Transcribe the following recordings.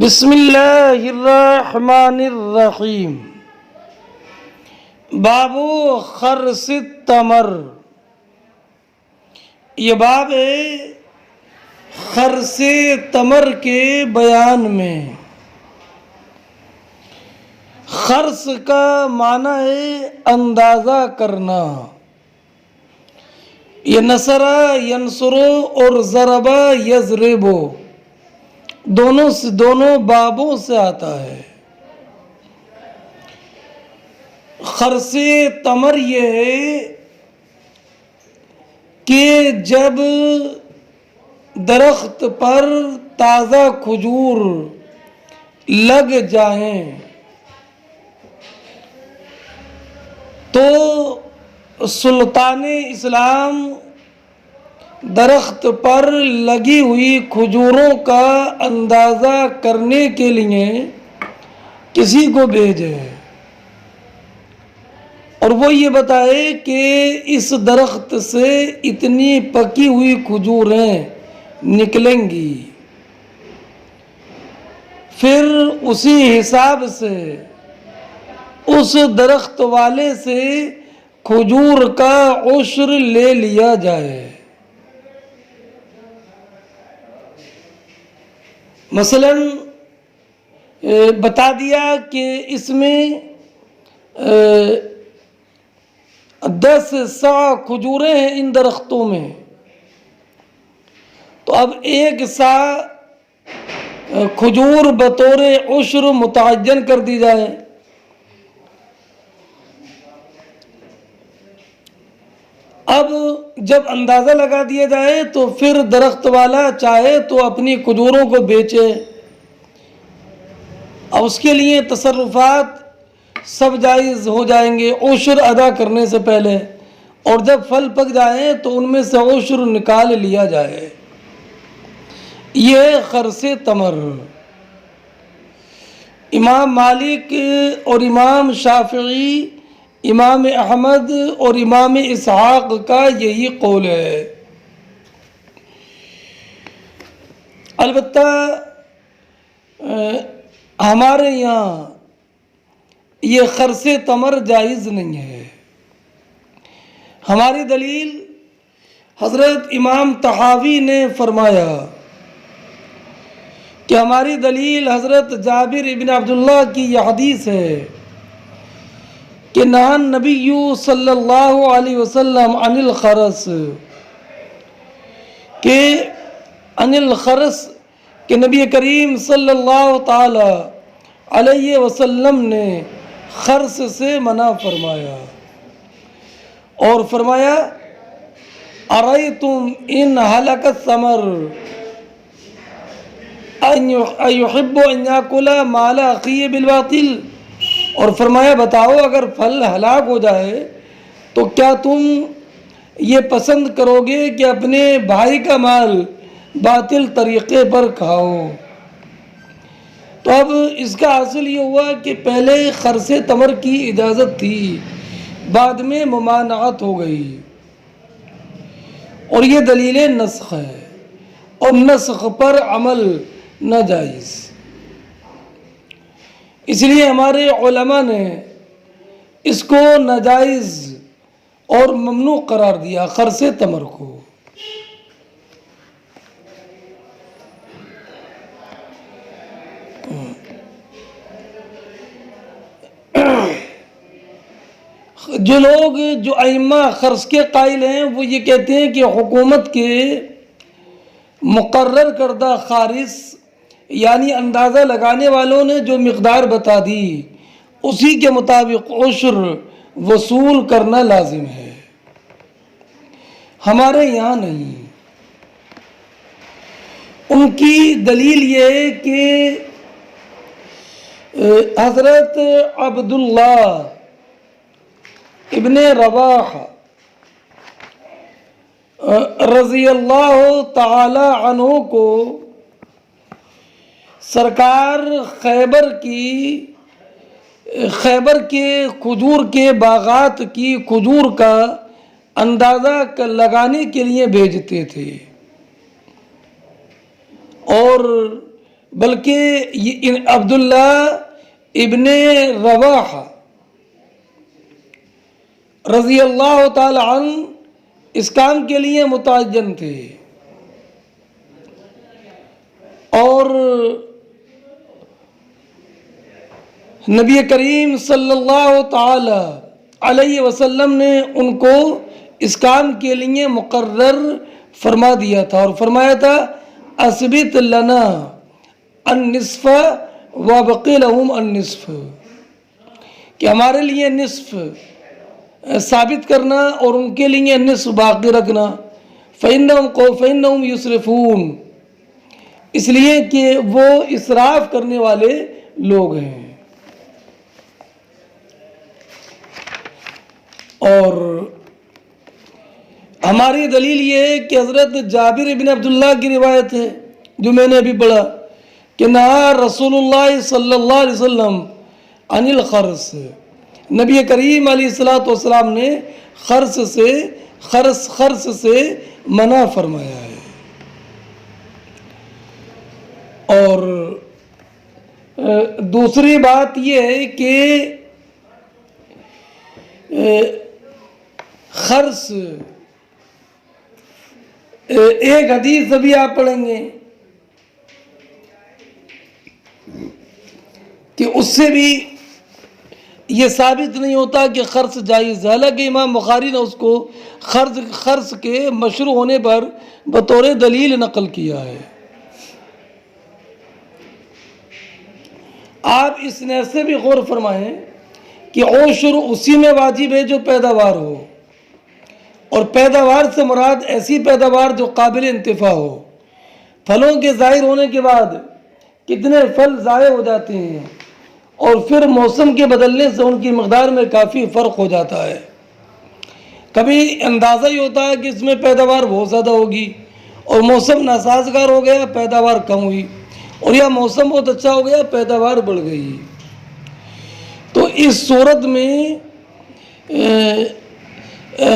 بسم اللہ الرحمن الرحیم۔ باب خرس التمر، یہ باب ہے خرس تمر کے بیان میں۔ خرس کا معنی ہے اندازہ کرنا۔ یہ نصرہ ینصرو اور ضربہ یضربو دونوں بابوں سے آتا ہے۔ خرس تمر یہ ہے کہ جب درخت پر تازہ کھجور لگ جائیں تو سلطان اسلام درخت پر لگی ہوئی کھجوروں کا اندازہ کرنے کے لیے کسی کو بھیجے اور وہ یہ بتائے کہ اس درخت سے اتنی پکی ہوئی کھجوریں نکلیں گی، پھر اسی حساب سے اس درخت والے سے کھجور کا عشر لے لیا جائے۔ مثلا بتا دیا کہ اس میں 10 صاع کھجوریں ہیں ان درختوں میں، تو اب 1 صاع کھجور بطور عشر متعین کر دی جائے۔ اب جب اندازہ لگا دیا جائے تو پھر درخت والا چاہے تو اپنی کھجوروں کو بیچے، اور اس کے لیے تصرفات سب جائز ہو جائیں گے عشر ادا کرنے سے پہلے، اور جب پھل پک جائیں تو ان میں سے عشر نکال لیا جائے۔ یہ خرس تمر امام مالک اور امام شافعی، امام احمد اور امام اسحاق کا یہی قول ہے۔ البتہ ہمارے یہاں یہ خرس تمر جائز نہیں ہے۔ ہماری دلیل حضرت امام طحاوی نے فرمایا کہ ہماری دلیل حضرت جابر ابن عبداللہ کی یہ حدیث ہے کہ نہى النبی صلی اللہ علیہ وسلم عن الخرس، عن الخرس کہ نبی کریم صلی اللہ تعالی علیہ وسلم نے خرس سے منع فرمایا، اور فرمایا ارأیتم ان ہلک الثمر ایحب ان یاکل مال اخیہ بالباطل، اور فرمایا بتاؤ اگر پھل ہلاک ہو جائے تو کیا تم یہ پسند کرو گے کہ اپنے بھائی کا مال باطل طریقے پر کھاؤ؟ تو اب اس کا حاصل یہ ہوا کہ پہلے خرس تمر کی اجازت تھی، بعد میں ممانعت ہو گئی، اور یہ دلیل نسخ ہے، اور نسخ پر عمل ناجائز۔ اس لیے ہمارے علماء نے اس کو ناجائز اور ممنوع قرار دیا خرس تمر کو۔ جو لوگ جو ائمہ خرس کے قائل ہیں وہ یہ کہتے ہیں کہ حکومت کے مقرر کردہ خارس یعنی اندازہ لگانے والوں نے جو مقدار بتا دی اسی کے مطابق عشر وصول کرنا لازم ہے، ہمارے یہاں نہیں۔ ان کی دلیل یہ ہے کہ حضرت عبداللہ ابن رواح رضی اللہ تعالی عنہ کو سرکار خیبر کے کھجور کے باغات کی کھجور کا اندازہ لگانے کے لیے بھیجتے تھے، اور بلکہ یہ عبداللہ ابن رواحہ رضی اللہ تعالی عنہ اس کام کے لیے متعین تھے، اور نبی کریم صلی اللہ تعالی علیہ وسلم نے ان کو اس کام کے لیے مقرر فرما دیا تھا، اور فرمایا تھا اثبت لنا النصف وبقی لہم النصف، کہ ہمارے لیے نصف ثابت کرنا اور ان کے لیے نصف باقی رکھنا، فإنہم یسرفون، اس لیے کہ وہ اسراف کرنے والے لوگ ہیں۔ اور ہماری دلیل یہ ہے کہ حضرت جابر بن عبداللہ کی روایت ہے جو میں نے ابھی پڑھا کہ نہا رسول اللہ صلی اللہ علیہ وسلم عن الخرص، نبی کریم علیہ الصلوۃ والسلام نے خرص سے منع فرمایا ہے۔ اور دوسری بات یہ ہے کہ خرص، ایک حدیث ابھی آپ پڑھیں گے کہ اس سے بھی یہ ثابت نہیں ہوتا کہ خرص جائز ہے، حالانکہ امام بخاری نے اس کو خرص کے مشروع ہونے پر بطور دلیل نقل کیا ہے۔ آپ اس نیز سے بھی غور فرمائیں کہ عشر اسی میں واجب ہے جو پیداوار ہو، اور پیداوار سے مراد ایسی پیداوار جو قابل انتفاع ہو۔ پھلوں کے ظاہر ہونے کے بعد کتنے پھل ضائع ہو جاتے ہیں، اور پھر موسم کے بدلنے سے ان کی مقدار میں کافی فرق ہو جاتا ہے۔ کبھی اندازہ ہی ہوتا ہے کہ اس میں پیداوار بہت زیادہ ہوگی، اور موسم ناسازگار ہو گیا پیداوار کم ہوئی، اور یا موسم بہت اچھا ہو گیا پیداوار بڑھ گئی۔ تو اس صورت میں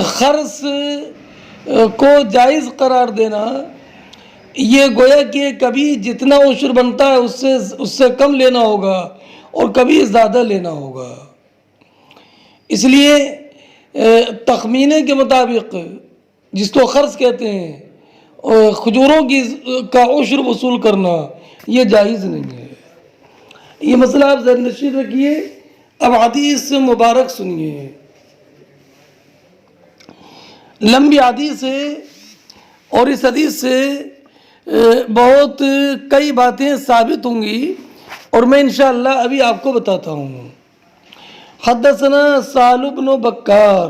خرص کو جائز قرار دینا، یہ گویا کہ کبھی جتنا عشر بنتا ہے اس سے کم لینا ہوگا اور کبھی زیادہ لینا ہوگا۔ اس لیے تخمینے کے مطابق جس کو خرص کہتے ہیں، کھجوروں کا عشر وصول کرنا یہ جائز نہیں ہے۔ یہ مسئلہ آپ ذہن نشین رکھیے۔ اب حدیث مبارک سنیے، لمبی حدیث ہے، اور اس حدیث سے بہت کئی باتیں ثابت ہوں گی، اور میں انشاءاللہ ابھی آپ کو بتاتا ہوں۔ حدثنا سہل بن بکار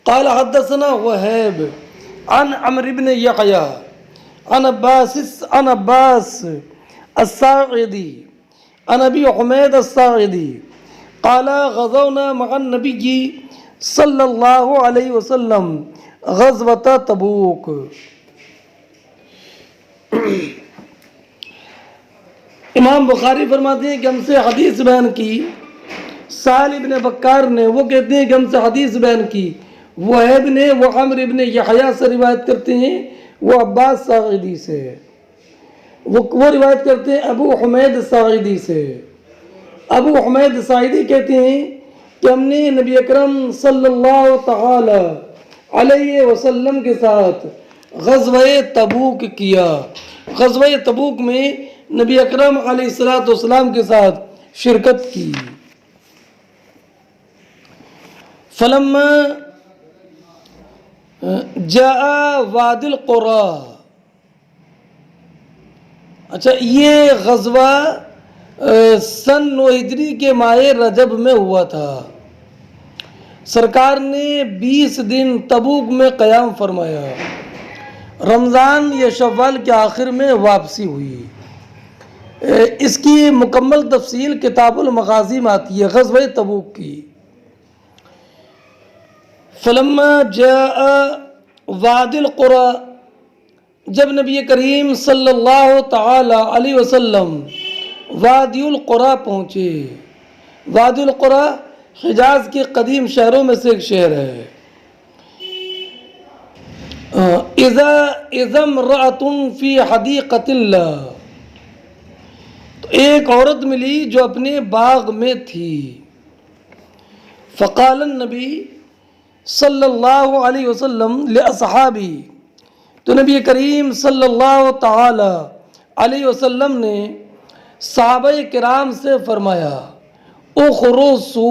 قال حدثنا وہیب عن عمرو بن یحییٰ عن عباس الساعدی عن ابی حمید الساعدی قال غزونا مع النبی صلی اللہ علیہ وسلم غزوۃ تبوک۔ امام بخاری فرماتے ہیں کہ ہم سے حدیث بیان کی سہل بن بکار نے، وہ کہتے ہیں کہ ہم سے حدیث بیان کی وہیب نے، وہ عمرو بن یحییٰ سے روایت کرتے ہیں، وہ عباس ساعدی سے، وہ روایت کرتے ہیں ابو حمید ساعدی سے۔ ابو حمید ساعدی کہتے ہیں کہ ہم نے نبی اکرم صلی اللہ تعالی علیہ وسلم کے ساتھ غزوہ تبوک کیا۔ غزوہ تبوک میں نبی اکرم علیہ السلام کے ساتھ شرکت کی۔ فلما جاء وادی القرا، اچھا یہ غزوہ سن 9 ہجری کے ماہ رجب میں ہوا تھا۔ سرکار نے 20 دن تبوک میں قیام فرمایا، رمضان یا شوال کے آخر میں واپسی ہوئی۔ اس کی مکمل تفصیل کتاب المغازی میں آتی ہے غزوہ تبوک کی۔ فلما جاء وادی القرا، جب نبی کریم صلی اللہ تعالی علیہ وسلم وادی القرا پہنچے۔ وادی القرا حجاز کے قدیم شہروں میں سے ایک شہر ہے۔ اذا امرأة فی حدیقۃ اللہ، ایک عورت ملی جو اپنے باغ میں تھی. فقال النبی صلی اللہ علیہ وسلم لاصحابی، تو نبی کریم صلی اللہ تعالی علیہ وسلم نے صحابہ کرام سے فرمایا اخرسو،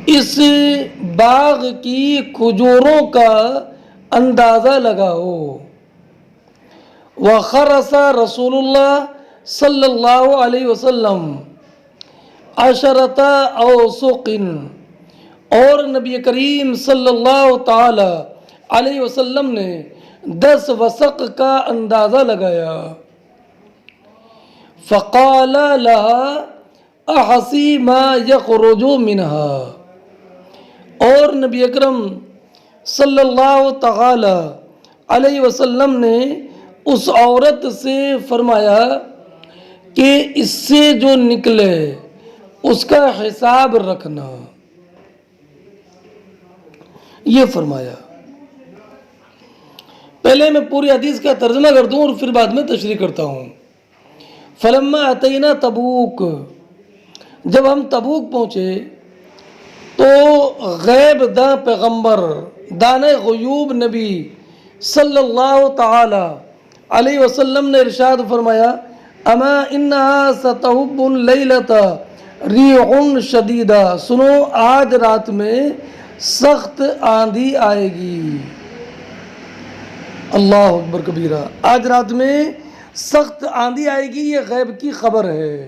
اس باغ کی کھجوروں کا اندازہ لگاؤ. وخرس رسول اللہ صلی اللہ علیہ وسلم عشرۃ اوسق، اور نبی کریم صلی اللہ تعالی علیہ وسلم نے 10 وسق کا اندازہ لگایا. فقال لها احسی ما یخرج منها، اور نبی اکرم صلی اللہ تعالی علیہ وسلم نے اس عورت سے فرمایا کہ اس سے جو نکلے اس کا حساب رکھنا. یہ فرمایا. پہلے میں پوری حدیث کا ترجمہ کرتا ہوں اور پھر بعد میں تشریح کرتا ہوں. فلما اتینا تبوک، جب ہم تبوک پہنچے تو غیب داں پیغمبر دانے غیوب نبی صلی اللہ تعالی علیہ وسلم نے ارشاد فرمایا اما انہا ستہب اللیلۃ ریح شدیدہ، سنو آج رات میں سخت آندھی آئے گی. اللہ اکبر کبیرہ، آج رات میں سخت آندھی آئے گی، یہ غیب کی خبر ہے.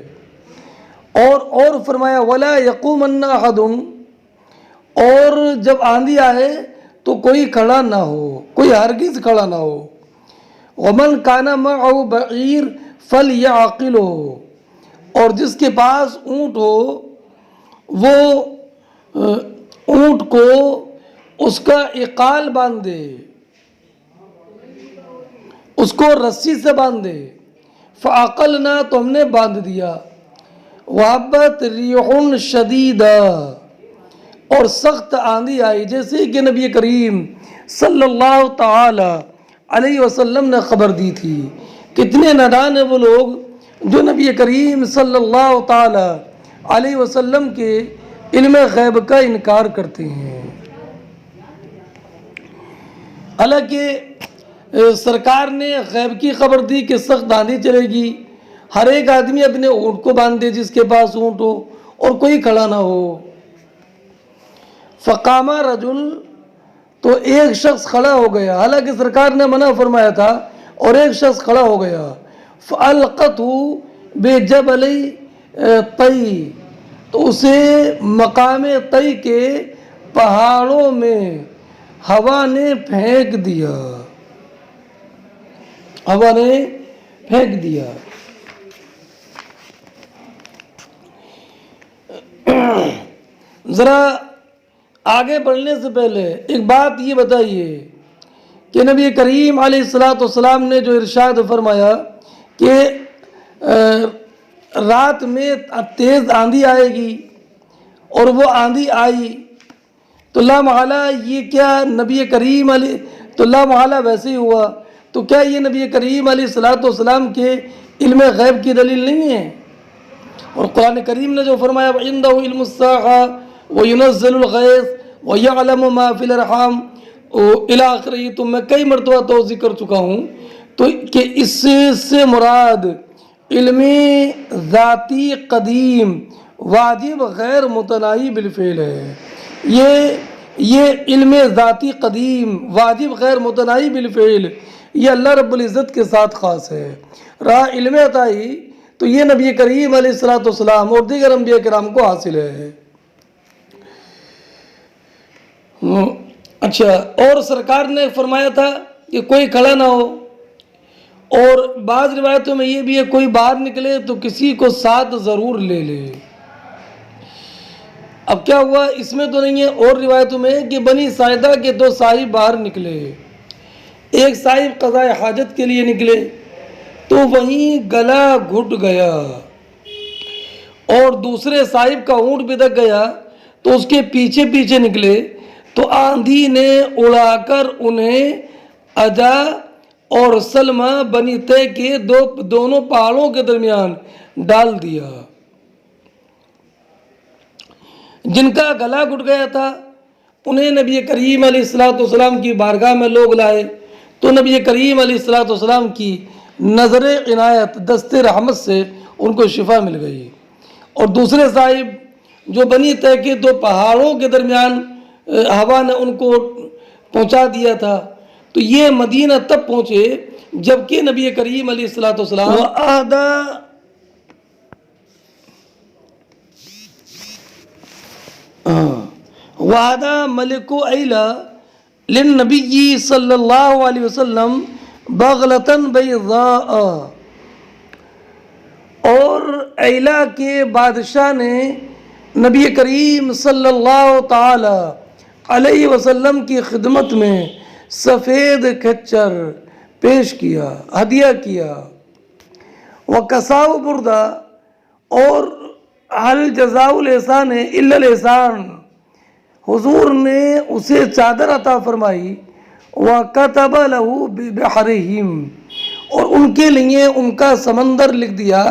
اور فرمایا ولا یقومن احد، اور جب آندھی آئے تو کوئی کھڑا نہ ہو، کوئی ہرگز کھڑا نہ ہو. ومن کان معه بعیر فلیعقلہ، اور جس کے پاس اونٹ ہو وہ اونٹ کو اس کا عقال باندھ دے، اس کو رسی سے باندھ دے. فعقلنا، تو ہم نے باندھ دیا. وہبت ریح شدیدہ، اور سخت آندھی آئی، جیسے کہ نبی کریم صلی اللہ تعالی علیہ وسلم نے خبر دی تھی. کتنے نادان ہیں وہ لوگ جو نبی کریم صلی اللہ تعالی علیہ وسلم کے علم غیب کا انکار کرتے ہیں. حالانکہ سرکار نے غیب کی خبر دی کہ سخت آندھی چلے گی، ہر ایک آدمی اپنے اونٹ کو باندھ دے جس کے پاس اونٹ ہو، اور کوئی کھڑا نہ ہو. فقام رجل، تو ایک شخص کھڑا ہو گیا، حالانکہ سرکار نے منع فرمایا تھا، اور ایک شخص کھڑا ہو گیا. فَأَلْقَتْهُ بِجَبَلِ طَيْ، تو اسے مقام طی کے پہاڑوں میں ہوا نے پھینک دیا، ہوا نے پھینک دیا. ذرا آگے بڑھنے سے پہلے ایک بات یہ بتائیے کہ نبی کریم علیہ السلام نے جو ارشاد فرمایا کہ رات میں تیز آندھی آئے گی، اور وہ آندھی آئی، تو لا محالہ یہ کیا نبی کریم علیہ، تو لا محالہ ویسے ہی ہوا، تو کیا یہ نبی کریم علیہ السلام کے علم غیب کی دلیل نہیں ہے؟ اور قرآن کریم نے جو فرمایا وَعِنْدَهُ عِلْمُ السَّاعَةِ وَيُنَزِّلُ الْغَيْثَ وَيَعْلَمُ مَا فِي الْأَرْحَامِ الی آخر، یہ تو میں کئی مرتبہ توضیح کر چکا ہوں. تو کہ اس سے مراد علم ذاتی قدیم واجب غیر متناہی بالفعل ہے. یہ علم ذاتی قدیم واجب غیر متناہی بالفعل یہ اللہ رب العزت کے ساتھ خاص ہے. رہا علم عطائی تو یہ نبی کریم علیہ السلام اور دیگر انبیاء کرام کو حاصل ہے. اچھا، اور سرکار نے فرمایا تھا کہ کوئی کھڑا نہ ہو، اور بعض روایتوں میں یہ بھی ہے کوئی باہر نکلے تو کسی کو ساتھ ضرور لے لے. اب کیا ہوا اس میں تو نہیں ہے، اور روایتوں میں کہ بنی ساعدہ کے 2 صاحب باہر نکلے. ایک صاحب قضاء حاجت کے لیے نکلے تو وہیں گلا گھٹ گیا، اور دوسرے صاحب کا اونٹ بدک گیا تو اس کے پیچھے پیچھے نکلے تو آندھی نے اڑا کر انہیں اجا اور سلمہ بنی طے کے دونوں پہاڑوں کے درمیان ڈال دیا۔ جن کا گلا گھٹ گیا تھا انہیں نبی کریم علیہ الصلوۃ والسلام کی بارگاہ میں لوگ لائے تو نبی کریم علیہ الصلوۃ والسلام کی نظر عنایت دست رحمت سے ان کو شفا مل گئی۔ اور دوسرے صاحب جو بنی طے کے دو پہاڑوں کے درمیان ہوا نے ان کو پہنچا دیا تھا، تو یہ مدینہ تب پہنچے جبکہ نبی کریم علیہ الصلوۃ والسلام وعدہ ملک ایلا للنبی صلی اللہ علیہ وسلم بغلتن بیضاء، اور ایلا کے بادشاہ نے نبی کریم صلی اللہ تعالی علیہ وسلم کی خدمت میں سفید کھچر پیش کیا، ہدیہ کیا۔ وَكَسَاءُ بُرْدَ، اور حل جزاء الاحسان الا الاحسان، حضور نے اسے چادر عطا فرمائی۔ وَكَتَبَ لَهُ بِبَحْرِهِمْ، اور ان کے لیے ان کا سمندر لکھ دیا،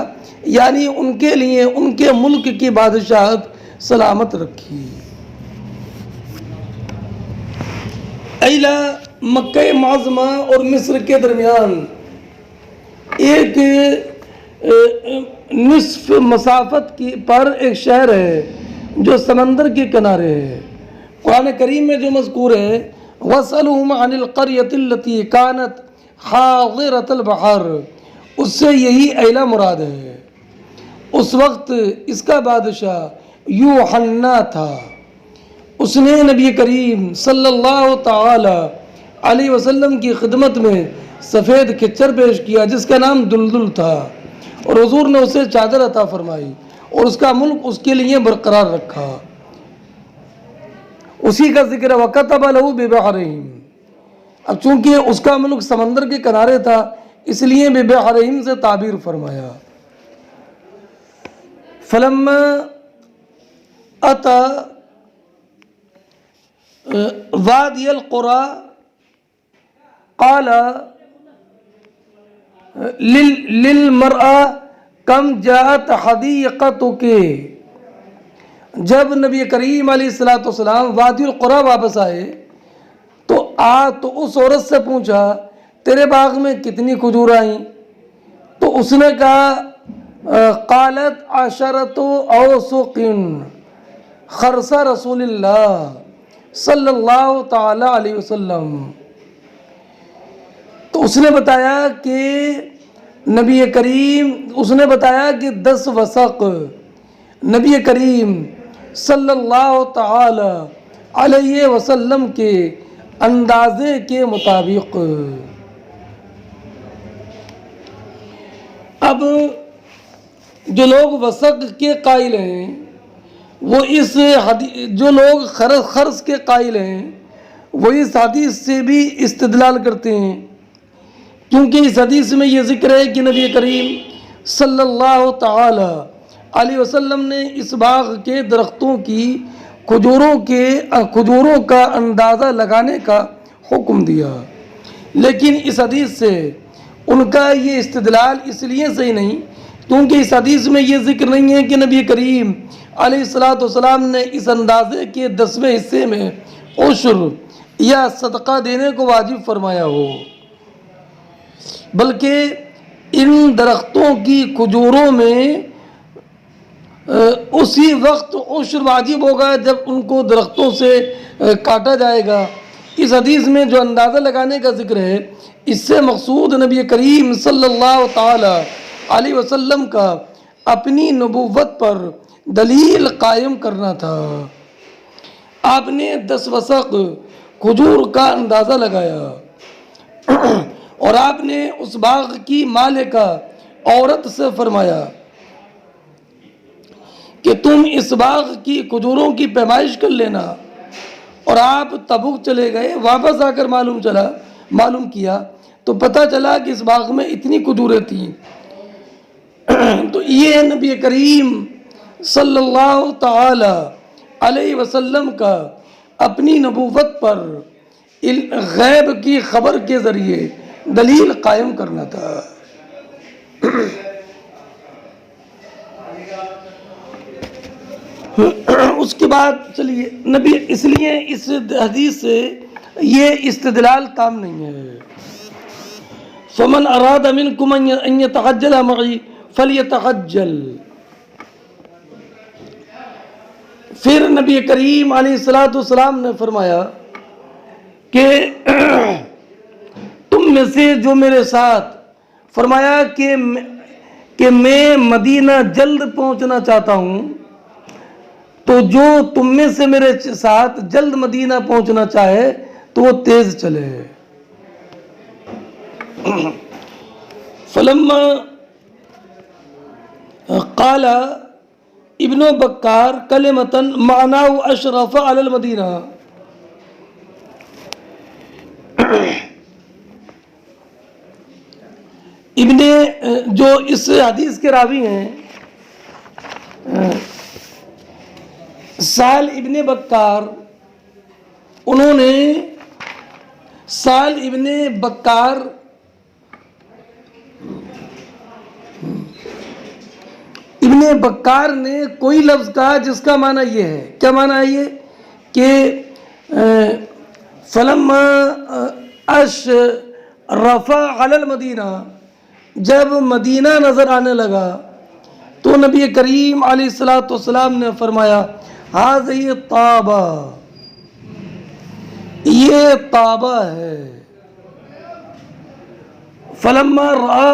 یعنی ان کے لیے ان کے ملک کی بادشاہت سلامت رکھی۔ ایلا مکہ معظمہ اور مصر کے درمیان ایک نصف مسافت پر ایک شہر ہے جو سمندر کے کنارے ہے۔ قرآن کریم میں جو مذکور ہے وَاسْأَلْهُمْ عَنِ الْقَرْيَةِ الَّتِي كَانَتْ حَاضِرَةَ الْبَحْرِ، اس سے یہی ایلا مراد ہے۔ اس وقت اس کا بادشاہ یوحنا تھا، اس نے نبی کریم صلی اللہ تعالی علیہ وسلم کی خدمت میں سفید کھچر پیش کیا جس کا نام دلدل تھا، اور حضور نے اسے چادر عطا فرمائی اور اس کا ملک اس کے لیے برقرار رکھا۔ اسی کا ذکر ہے وَكَتَبَ لَهُ بِبَحْرِهِمْ، اب چونکہ اس کا ملک سمندر کے کنارے تھا اس لیے بِبَحْرِهِمْ سے تعبیر فرمایا۔ فَلَمَّا أَتَى وادی القرى قال للمرأة کم جاءت حدیقتک، جب نبی کریم علیہ الصلوۃ والسلام وادی القرى واپس آئے تو اس عورت سے پوچھا تیرے باغ میں کتنی کھجور آئیں؟ تو اس نے کہا قالت عشرۃ اوسق خرس رسول اللہ صلی اللہ تعالی علیہ وسلم، تو اس نے بتایا کہ نبی کریم، اس نے بتایا کہ 10 وسق نبی کریم صلی اللہ تعالی علیہ وسلم کے اندازے کے مطابق۔ اب جو لوگ وسق کے قائل ہیں وہ جو لوگ خرس کے قائل ہیں وہ اس حدیث سے بھی استدلال کرتے ہیں، کیونکہ اس حدیث میں یہ ذکر ہے کہ نبی کریم صلی اللہ تعالی علیہ وسلم نے اس باغ کے درختوں کی کھجوروں کا اندازہ لگانے کا حکم دیا، لیکن اس حدیث سے ان کا یہ استدلال اس لیے صحیح نہیں کیونکہ اس حدیث میں یہ ذکر نہیں ہے کہ نبی کریم علیہ الصلوۃ والسلام نے اس اندازے کے 10ویں حصے میں عشر یا صدقہ دینے کو واجب فرمایا ہو، بلکہ ان درختوں کی کھجوروں میں اسی وقت عشر واجب ہوگا جب ان کو درختوں سے کاٹا جائے گا۔ اس حدیث میں جو اندازہ لگانے کا ذکر ہے اس سے مقصود نبی کریم صلی اللہ تعالی علیہ وسلم کا اپنی نبوت پر دلیل قائم کرنا تھا۔ آپ نے 10 وسق کھجور کا اندازہ لگایا اور آپ نے اس باغ کی مالکہ عورت سے فرمایا کہ تم اس باغ کی کھجوروں کی پیمائش کر لینا، اور آپ تبوک چلے گئے، واپس آ کر معلوم کیا تو پتہ چلا کہ اس باغ میں اتنی کھجوریں تھیں۔ تو یہ ہے نبی کریم صلی اللہ تعالی علیہ وسلم کا اپنی نبوت پر غیب کی خبر کے ذریعے دلیل قائم کرنا تھا۔ اس کے بعد چلیے نبی، اس لیے اس حدیث سے یہ استدلال تام نہیں ہے۔ فمن اراد منکم ان یتعجل معی فلیتعجل۔ پھر نبی کریم علیہ الصلوۃ والسلام نے فرمایا کہ تم میں سے جو میرے ساتھ، فرمایا کہ میں مدینہ جلد پہنچنا چاہتا ہوں، تو جو تم میں سے میرے ساتھ جلد مدینہ پہنچنا چاہے تو وہ تیز چلے۔ فلما قال ابن بکار کلمتن معناہ اشرف علی المدینہ۔ جو اس حدیث کے راوی ہیں سال ابن بکار، انہوں نے سال ابن بکار نے کوئی لفظ کہا جس کا معنی یہ ہے، کیا معنی ہے یہ کہ فلما اشرف علی المدینہ، جب مدینہ نظر آنے لگا تو نبی کریم علیہ الصلوۃ والسلام نے فرمایا ہذہ طابہ، یہ طابہ ہے۔ فلما رأى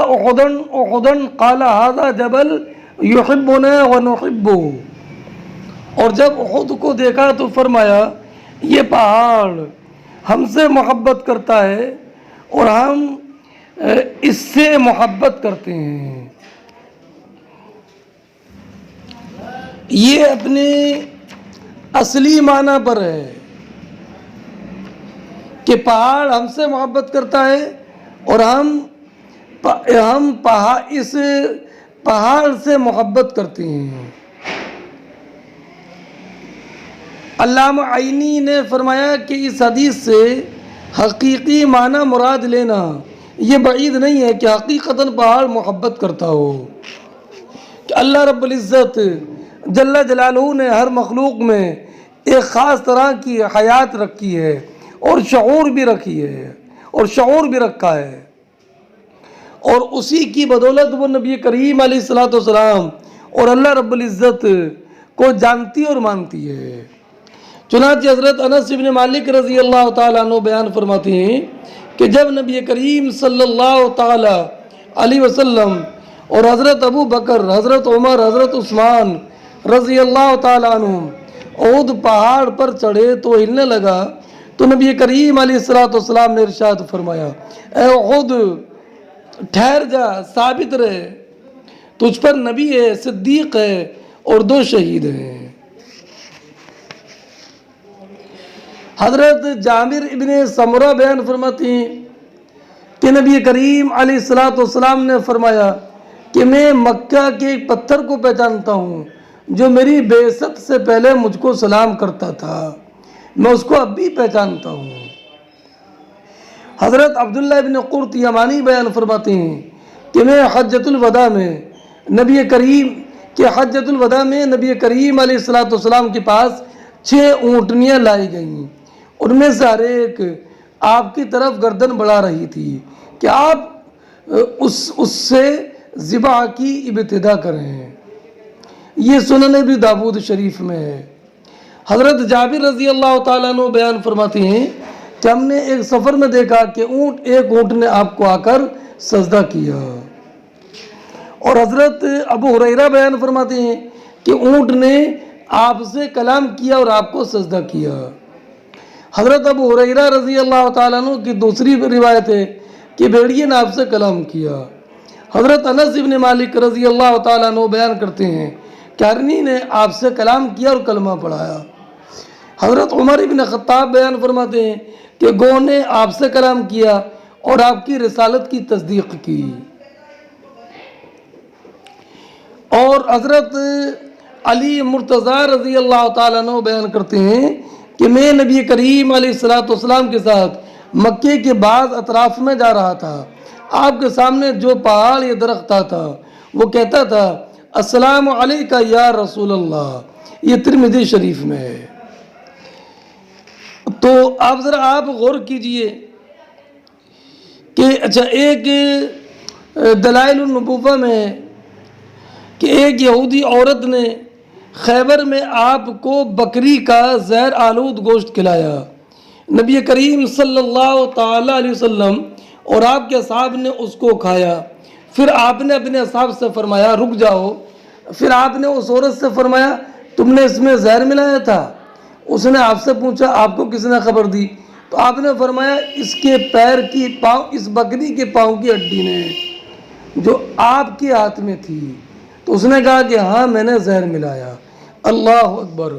احدا قال هذا جبل يحبنا ونحبه، اور جب احد کو دیکھا تو فرمایا یہ پہاڑ ہم سے محبت کرتا ہے اور ہم اس سے محبت کرتے ہیں۔ یہ اپنے اصلی معنی پر ہے کہ پہاڑ ہم سے محبت کرتا ہے اور ہم اس پہاڑ سے محبت کرتے ہیں۔ علامہ عینی نے فرمایا کہ اس حدیث سے حقیقی معنی مراد لینا یہ بعید نہیں ہے کہ حقیقتاً پہاڑ محبت کرتا ہو، کہ اللہ رب العزت جل جلالہ نے ہر مخلوق میں ایک خاص طرح کی حیات رکھی ہے اور شعور بھی رکھا ہے، اور اسی کی بدولت وہ نبی کریم علیہ الصلوۃ والسلام اور اللہ رب العزت کو جانتی اور مانتی ہے۔ چنانچہ حضرت انس بن مالک رضی اللہ تعالیٰ عنہ بیان فرماتے ہیں کہ جب نبی کریم صلی اللہ تعالیٰ علیہ وسلم اور حضرت ابو بکر، حضرت عمر، حضرت عثمان رضی اللہ تعالیٰ عنہ احد پہاڑ پر چڑھے تو ہلنے لگا، تو نبی کریم علیہ الصلوۃ والسلام نے ارشاد فرمایا اے احد ٹھہر جا، ثابت رہے، تجھ پر نبی ہے، صدیق ہے اور 2 شہید ہیں۔ حضرت جابر ابن سمرہ بیان فرماتے ہیں کہ نبی کریم علیہ الصلوۃ والسلام نے فرمایا کہ میں مکہ کے ایک پتھر کو پہچانتا ہوں جو میری بعثت سے پہلے مجھ کو سلام کرتا تھا، میں اس کو اب بھی پہچانتا ہوں۔ حضرت عبداللہ ابن قرط یمانی بیان فرماتے ہیں کہ میں حجۃ الوداع میں نبی کریم علیہ الصلوۃ والسلام کے پاس 6 اونٹنیاں لائی گئیں، ان میں سے ہر ایک آپ کی طرف گردن بڑھا رہی تھی کہ آپ اس سے ذبح کی ابتدا کریں۔ یہ سنن ابی داؤد شریف میں ہے۔ حضرت جابر رضی اللہ تعالیٰ عنہ بیان فرماتے ہیں کہ ہم نے ایک سفر میں دیکھا کہ ایک اونٹ نے آپ کو آ کر سجدہ کیا، اور حضرت ابو ہریرہ بیان فرماتے ہیں کہ اونٹ نے آپ سے کلام کیا اور آپ کو سجدہ کیا۔ حضرت ابو ہریرہ رضی اللہ تعالیٰ عنہ کی دوسری روایت ہے کہ بھیڑیے نے آپ سے کلام کیا۔ حضرت انس بن مالک رضی اللہ تعالیٰ عنہ بیان کرتے ہیں کہ ہرنی نے آپ سے کلام کیا اور کلمہ پڑھایا۔ حضرت عمر بن خطاب بیان فرماتے ہیں کہ گو نے آپ سے کلام کیا اور آپ کی رسالت کی تصدیق کی۔ اور حضرت علی مرتضیٰ رضی اللہ تعالیٰ عنہ بیان کرتے ہیں کہ میں نبی کریم علیہ الصلوۃ والسلام کے ساتھ مکے کے بعض اطراف میں جا رہا تھا، آپ کے سامنے جو پہاڑ یا درخت تھا وہ کہتا تھا السلام علیکہ یا رسول اللہ. یہ ترمذی شریف میں ہے. تو آپ ذرا آپ غور کیجئے کہ اچھا ایک دلائل النبوہ میں ہے کہ ایک یہودی عورت نے خیبر میں آپ کو بکری کا زہر آلود گوشت کھلایا. نبی کریم صلی اللہ تعالی علیہ وسلم اور آپ کے اصحاب نے اس کو کھایا. پھر آپ نے اپنے اصحاب سے فرمایا رک جاؤ. پھر آپ نے اس عورت سے فرمایا تم نے اس میں زہر ملایا تھا؟ اس نے آپ سے پوچھا آپ کو کس نے خبر دی؟ تو آپ نے فرمایا اس کے پیر کی پاؤں، اس بکری کے پاؤں کی ہڈی نے جو آپ کے ہاتھ میں تھی. تو اس نے کہا کہ ہاں میں نے زہر ملایا. اللہ اکبر.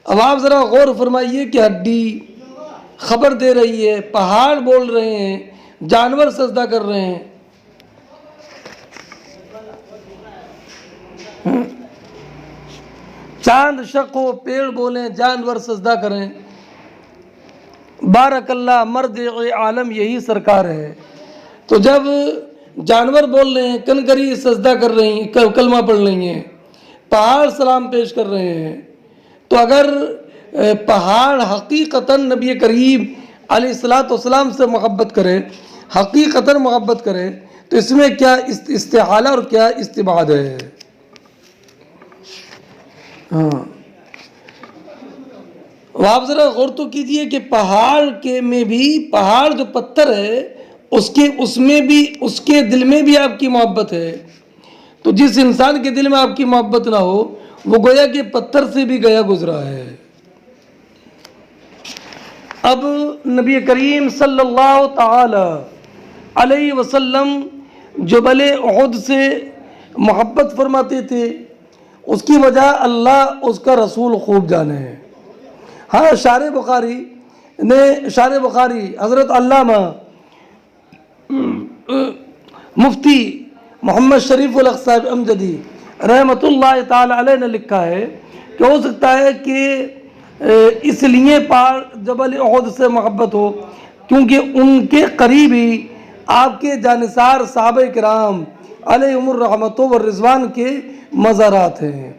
اب آپ ذرا غور فرمائیے کہ ہڈی خبر دے رہی ہے، پہاڑ بول رہے ہیں، جانور سجدہ کر رہے ہیں. چاند شق ہو، پیڑ بولیں، جانور سجدہ کریں. بارک اللہ مرجع عالم یہی سرکار ہے. تو جب جانور بول رہے ہیں، کنکری سجدہ کر رہی ہیں، کلمہ پڑھ رہی ہیں، پہاڑ سلام پیش کر رہے ہیں، تو اگر پہاڑ حقیقتاً نبی کریم علیہ الصلوۃ والسلام سے محبت کرے، حقیقتاً محبت کرے، تو اس میں کیا استحالہ اور کیا استبعاد ہے. ہاں آپ ذرا غور تو کیجئے کہ پہاڑ کے میں بھی، پہاڑ جو پتھر ہے اس میں بھی، اس کے دل میں بھی آپ کی محبت ہے. تو جس انسان کے دل میں آپ کی محبت نہ ہو وہ گویا کہ پتھر سے بھی گیا گزرا ہے. اب نبی کریم صلی اللہ تعالی علیہ وسلم جبل احد سے محبت فرماتے تھے، اس کی وجہ اللہ اس کا رسول خوب جانے ہیں. ہاں شارح بخاری حضرت علامہ مفتی محمد شریف الحق صاحب امجدی رحمۃ اللہ تعالی علیہ نے لکھا ہے کہ ہو سکتا ہے کہ اس لیے پہاڑ جبل احد سے محبت ہو کیونکہ ان کے قریب ہی آپ کے جانثار صحابہ کرام علیہم الرحمۃ والرضوان کے مزارات ہیں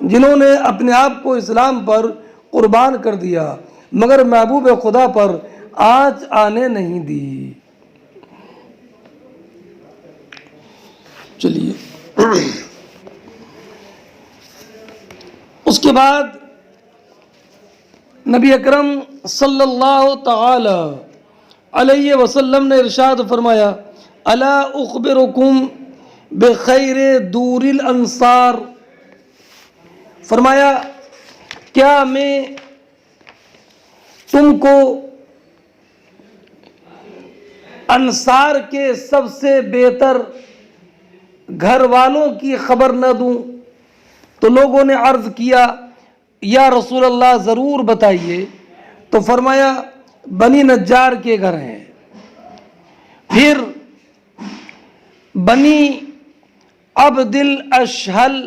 جنہوں نے اپنے آپ کو اسلام پر قربان کر دیا مگر محبوب خدا پر آنچ آنے نہیں دی. چلیے اس کے بعد نبی اکرم صلی اللہ تعالی علیہ وسلم نے ارشاد فرمایا الا اخبرکم بخیر دور الانصار. فرمایا کیا میں تم کو انصار کے سب سے بہتر گھر والوں کی خبر نہ دوں؟ تو لوگوں نے عرض کیا یا رسول اللہ ضرور بتائیے. تو فرمایا بنی نجار کے گھر ہیں، پھر بنی عبد الاشہل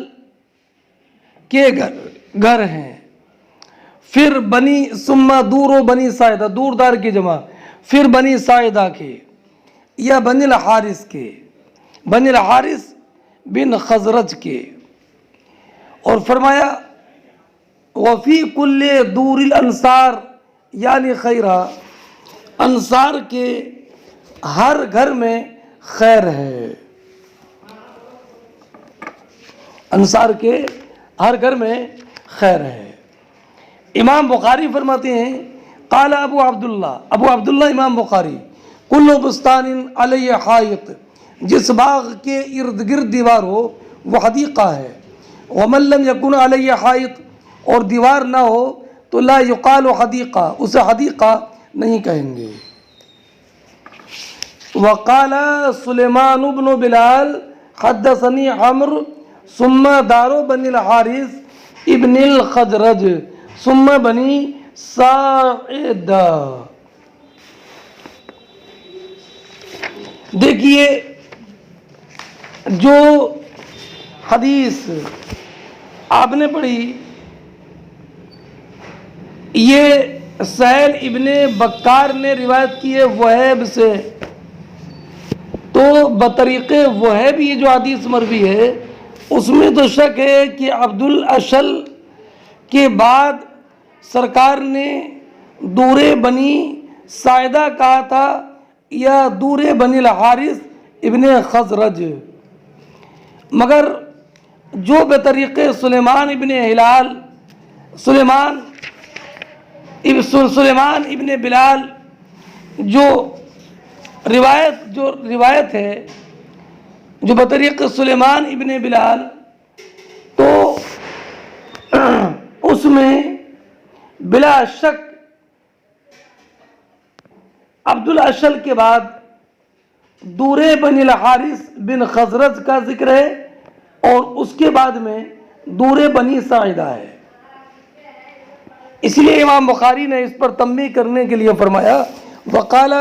کے گھر ہیں، پھر بنی ثم دور و بنی ساعدہ، دور دار کی جمع، پھر بنی ساعدہ کے یا بنی الحارث کے، بنی الحارث بن خزرج کے. اور فرمایا وفی کل دور الانصار یعنی خیرہ، انصار کے ہر گھر میں خیر ہے، انصار کے ہر گھر میں خیر ہے. امام بخاری فرماتے ہیں قال ابو عبداللہ امام بخاری کل بستان علیہ حائط، جس باغ کے ارد گرد دیوار ہو وہ حدیقہ ہے. ومن لم یکن علیہ حائط، اور دیوار نہ ہو تو لا یقال حدیقہ، اسے حدیقہ نہیں کہیں گے. وقال سلیمان بن بلال حدثنی عمرو ثم دار بنی الحارث ابن الخزرج ثم بنی ساعدہ. دیکھیے جو حدیث آپ نے پڑھی یہ سہل ابن بکار نے روایت کی ہے وہیب سے، تو بطریق وہیب یہ جو حدیث مروی ہے اس میں تو شک ہے کہ عبد الاشل کے بعد سرکار نے دور بنی ساعدہ کہا تھا یا دور بنی الحارث ابن خزرج، مگر جو بطریق سلیمان ابن ہلال سلیمان ابن بلال جو روایت ہے جو بطریق سلیمان ابن بلال، تو اس میں بلا شک عبد الاشل کے بعد دور بن الحارث بن خزرج کا ذکر ہے اور اس کے بعد میں دور بنی ساعدہ ہے۔ اس لیے امام بخاری نے اس پر تنبیہ کرنے کے لیے فرمایا وقال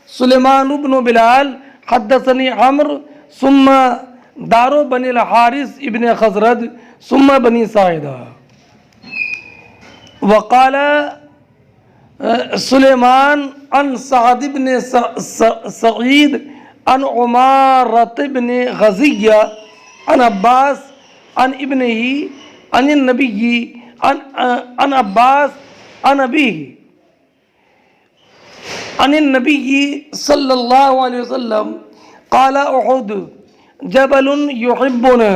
سلیمان بن بلال حدثني عمرو ثم دار بن الحارث ابن خزرج ثم بنی ساعدہ، وقال سلیمان عن سعد بن سعید عن عمارة بن غزیہ عن عباس عن ابنہ عن النبی عن عباس عن ابیہ عن النبی صلی اللہ علیہ وسلم قال احد جبل يحبنا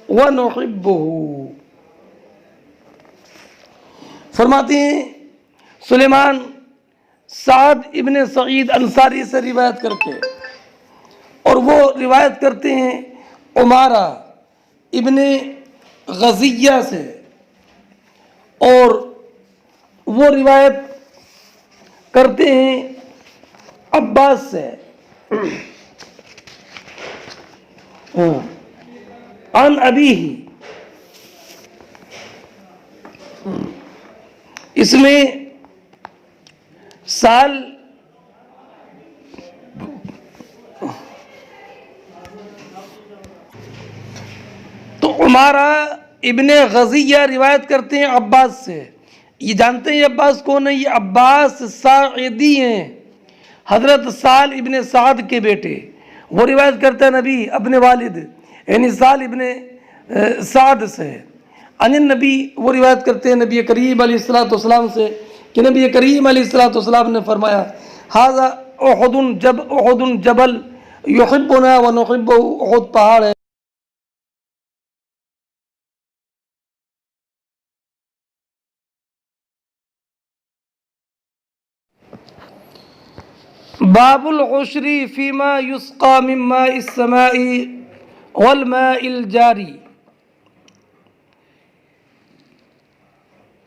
ونحبه، فرماتے ہیں سلیمان سعد ابن سعید انصاری سے روایت کر کے، اور وہ روایت کرتے ہیں عمارہ ابن غزیہ سے، اور وہ روایت کرتے ہیں عباس سے عن ابیہ۔ اس میں سال تو عمارہ ابن غزیہ روایت کرتے ہیں عباس سے، یہ جانتے ہیں عباس کون ہے؟ یہ عباس ساعدی ہیں، حضرت سال ابن سعد کے بیٹے، وہ روایت کرتے ہیں نبی اپنے والد یعنی سال ابن سعد سے، عن النبی وہ روایت کرتے ہیں نبی کریم علیہ السلام سے کہ نبی کریم علیہ السلام نے فرمایا ھذا احد جبل یحبنا ونحبہ، احد پہاڑ ہے باب العشر فيما يسقى من ماء السماء والماء الجاری،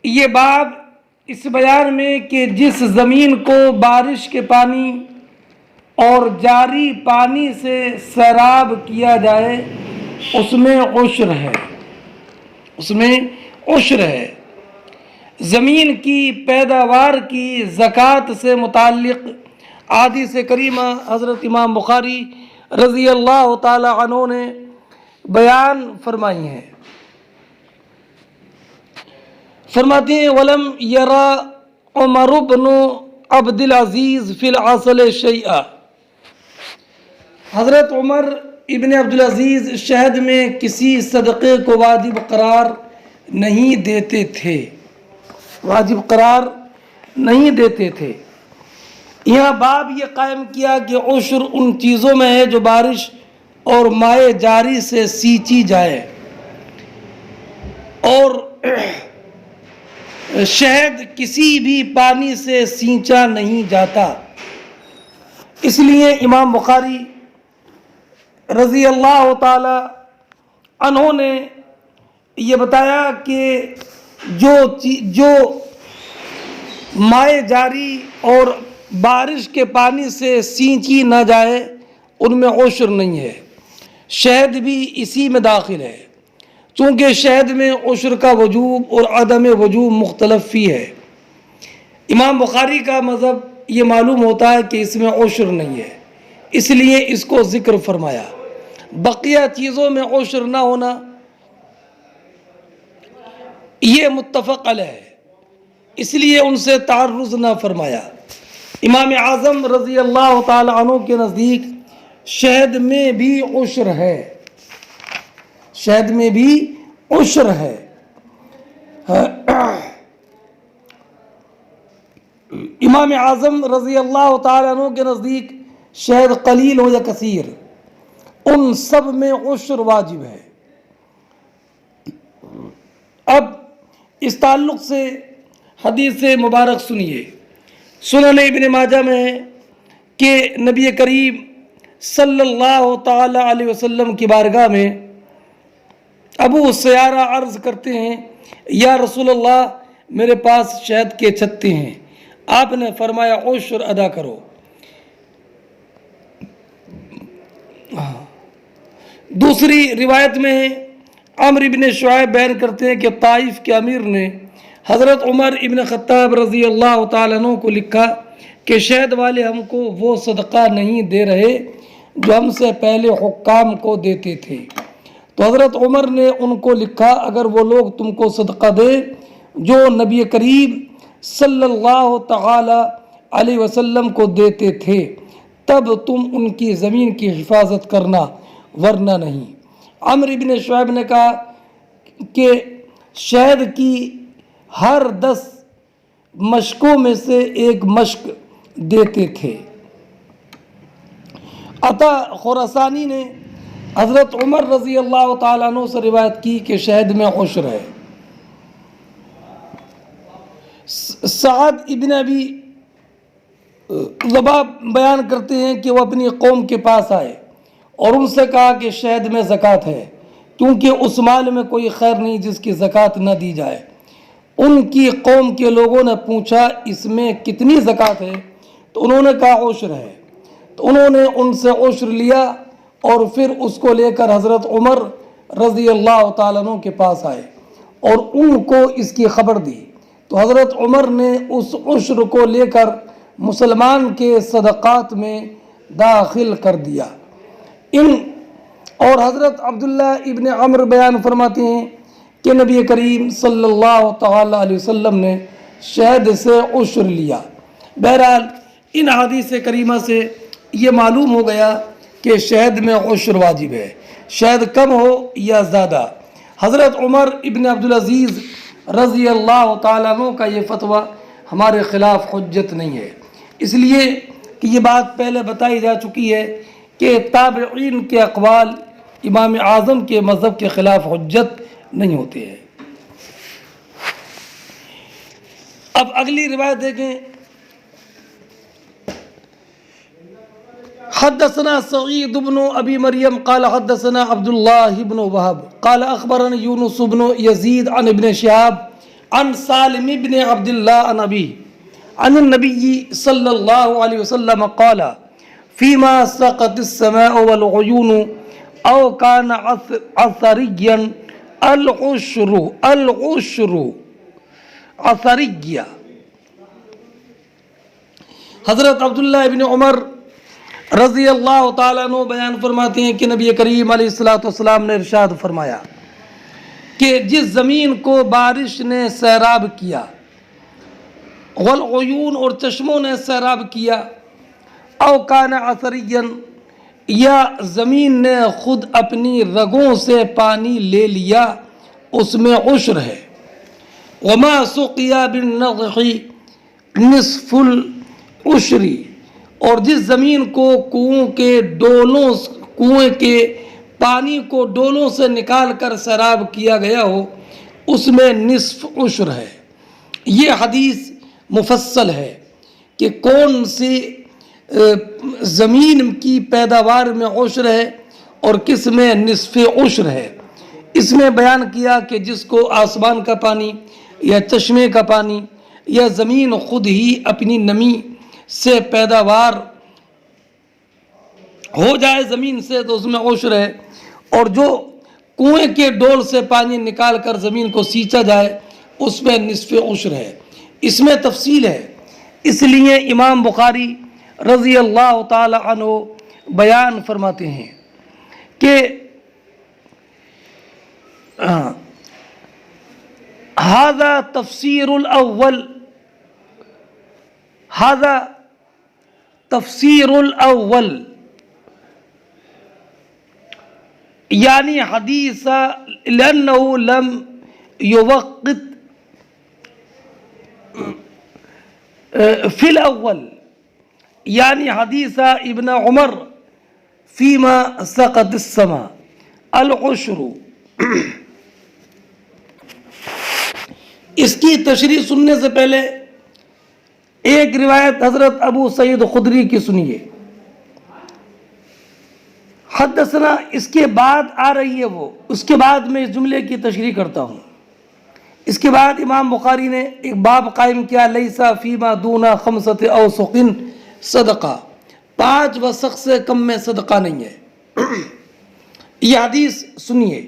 یہ باب اس بیان میں کہ جس زمین کو بارش کے پانی اور جاری پانی سے سیراب کیا جائے اس میں عشر ہے، اس میں عشر ہے۔ زمین کی پیداوار کی زکوٰۃ سے متعلق حدیث کریمہ حضرت امام بخاری رضی اللہ تعالی عنہ نے بیان فرمائی ہیں۔ فرماتے ہیں وَلَمْ يَرَى عُمَرُ بْنُ عبد العزیز فی العسل شیئا، حضرت عمر ابن عبد العزیز شہد میں کسی صدقے کو واجب قرار نہیں دیتے تھے، واجب قرار نہیں دیتے تھے۔ یہاں باب یہ قائم کیا کہ عشر ان چیزوں میں ہے جو بارش اور مائع جاری سے سینچی جائے، اور شہد کسی بھی پانی سے سینچا نہیں جاتا۔ اس لیے امام بخاری رضی اللہ تعالی عنہ نے یہ بتایا کہ جو مائع جاری اور بارش کے پانی سے سینچی نہ جائے ان میں عشر نہیں ہے۔ شہد بھی اسی میں داخل ہے، چونکہ شہد میں عشر کا وجوب اور عدم وجوب مختلف فی ہے۔ امام بخاری کا مذہب یہ معلوم ہوتا ہے کہ اس میں عشر نہیں ہے، اس لیے اس کو ذکر فرمایا۔ بقیہ چیزوں میں عشر نہ ہونا یہ متفق علیہ ہے، اس لیے ان سے تعرض نہ فرمایا۔ امام اعظم رضی اللہ تعالی عنہ کے نزدیک شہد میں بھی عشر ہے، شہد میں بھی عشر ہے۔ امام اعظم رضی اللہ تعالی عنہ کے نزدیک شہد قلیل ہو یا کثیر، ان سب میں عشر واجب ہے۔ اب اس تعلق سے حدیث مبارک سنیے۔ سنن ابن ماجہ میں ہے کہ نبی کریم صلی اللہ تعالی علیہ وسلم کی بارگاہ میں ابو سیارہ عرض کرتے ہیں، یا رسول اللہ میرے پاس شہد کے چھتے ہیں۔ آپ نے فرمایا عشر ادا کرو۔ دوسری روایت میں ہے، عمرو بن شعیب بیان کرتے ہیں کہ طائف کے امیر نے حضرت عمر ابن خطاب رضی اللہ تعالیٰ عنہ کو لکھا کہ شہد والے ہم کو وہ صدقہ نہیں دے رہے جو ہم سے پہلے حکام کو دیتے تھے۔ تو حضرت عمر نے ان کو لکھا، اگر وہ لوگ تم کو صدقہ دے جو نبی کریم صلی اللہ تعالی علیہ وسلم کو دیتے تھے، تب تم ان کی زمین کی حفاظت کرنا، ورنہ نہیں۔ عمرو بن شعیب نے کہا کہ شہد کی ہر 10 مشکوں میں سے ایک مشک دیتے تھے۔ عطا خراسانی نے حضرت عمر رضی اللہ تعالیٰ عنہ سے روایت کی کہ شہد میں عشر ہے۔ سعد ابن ابی ذباب بیان کرتے ہیں کہ وہ اپنی قوم کے پاس آئے اور ان سے کہا کہ شہد میں زکوٰۃ ہے، کیونکہ اس مال میں کوئی خیر نہیں جس کی زکوٰۃ نہ دی جائے۔ ان کی قوم کے لوگوں نے پوچھا اس میں کتنی زکوٰۃ ہے؟ تو انہوں نے کہا عشر ہے۔ تو انہوں نے ان سے عشر لیا اور پھر اس کو لے کر حضرت عمر رضی اللہ تعالیٰ عنہ کے پاس آئے اور ان کو اس کی خبر دی۔ تو حضرت عمر نے اس عشر کو لے کر مسلمان کے صدقات میں داخل کر دیا۔ اور حضرت عبداللہ ابن عمر بیان فرماتے ہیں کہ نبی کریم صلی اللہ تعالی علیہ وسلم نے شہد سے عشر لیا۔ بہرحال ان حدیث کریمہ سے یہ معلوم ہو گیا کہ شہد میں عشر واجب ہے، شہد کم ہو یا زیادہ۔ حضرت عمر ابن عبدالعزیز رضی اللہ تعالیٰ عنہ کا یہ فتویٰ ہمارے خلاف حجت نہیں ہے، اس لیے کہ یہ بات پہلے بتائی جا چکی ہے کہ تابعین کے اقوال امام اعظم کے مذہب کے خلاف حجت نہیں ہوتے ہیں۔ اب اگلی روایت دیکھیں۔ حدثنا سعید بن ابی مریم قال حدثنا عبد اللہ بن وہب قال اخبرنا یونس بن یزید عن ابن شہاب عن سالم بن عبد اللہ عن ابی عن النبی صلی اللہ علیہ وسلم قال فيما سقط السماء والعيون او كان عثريا العشر عثريا۔ حضرت عبداللہ ابن عمر رضی اللہ تعالیٰ عنہ بیان فرماتے ہیں کہ نبی کریم علیہ السلام نے ارشاد فرمایا کہ جس زمین کو بارش نے سیراب کیا، والعیون اور چشموں نے سیراب کیا، او کان عثریا یا زمین نے خود اپنی رگوں سے پانی لے لیا، اس میں عشر ہے۔ وما سقیا بالنضح نصف العشر، اور جس زمین کو کنویں کے پانی کو ڈولوں سے نکال کر سیراب کیا گیا ہو، اس میں نصف عشر ہے۔ یہ حدیث مفصل ہے کہ کون سی زمین کی پیداوار میں عشر ہے اور کس میں نصف عشر ہے۔ اس میں بیان کیا کہ جس کو آسمان کا پانی یا چشمے کا پانی یا زمین خود ہی اپنی نمی سے پیداوار ہو جائے زمین سے تو اس میں عشر ہے، اور جو کنویں کے ڈول سے پانی نکال کر زمین کو سینچا جائے اس میں نصف عشر ہے۔ اس میں تفصیل ہے، اس لیے امام بخاری رضی اللہ تعالی عنہ بیان فرماتے ہیں کہ ھذا تفسیر الاول هذا تفسیر الاول یعنی حدیث لأنه لم يوقت في الأول یعنی حدیث ابن عمر فیما سقط السماء العشر. اس کی تشریح سننے سے پہلے ایک روایت حضرت ابو سعید خدری کی سنیے. حدثنا اس کے بعد آ رہی ہے وہ، اس کے بعد میں اس جملے کی تشریح کرتا ہوں. اس کے بعد امام بخاری نے ایک باب قائم کیا، لیسا فیما دون خمسۃ اوسق صدقہ، 5 وسق سے کم میں صدقہ نہیں ہے. یہ حدیث سنیے.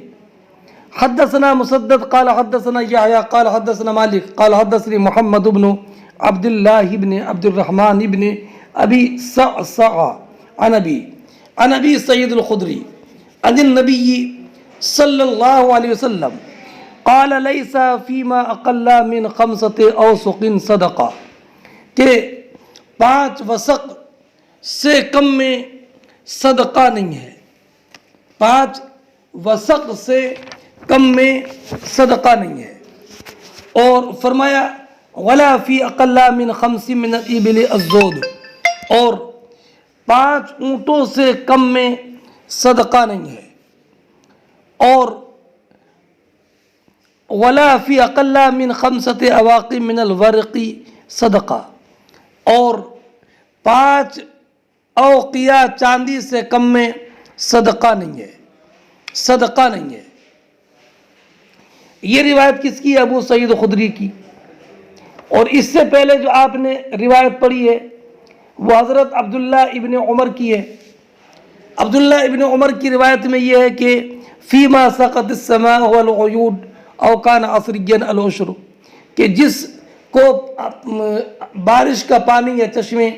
حدثنا مسدد قال حدثنا یحییٰ قال حدثنا مالک قال حدثني محمد بن عبد الله بن عبد الرحمن بن ابی صعصع عن ابی سعید الخدری عن النبی صلی اللہ علیہ وسلم قال لیس فیما اقل من 5 اوسق صدقہ، کہ 5 وسق سے کم میں صدقہ نہیں ہے. 5 وسق سے کم میں صدقہ نہیں ہے. اور فرمایا ولا فی اقل من 5 من الابل الزود، اور 5 اونٹوں سے کم میں صدقہ نہیں ہے. اور ولا فی اقل من 5 اواق من الورق صدقہ، اور 5 اوقیہ چاندی سے کم میں صدقہ نہیں ہے، صدقہ نہیں ہے. یہ روایت کس کی ہے؟ ابو سعید خدری کی. اور اس سے پہلے جو آپ نے روایت پڑھی ہے وہ حضرت عبداللہ ابن عمر کی ہے. عبداللہ ابن عمر کی روایت میں یہ ہے کہ فیما سقط السماء والعیون او کان عصریا العشر، کہ جس کو بارش کا یا چشمے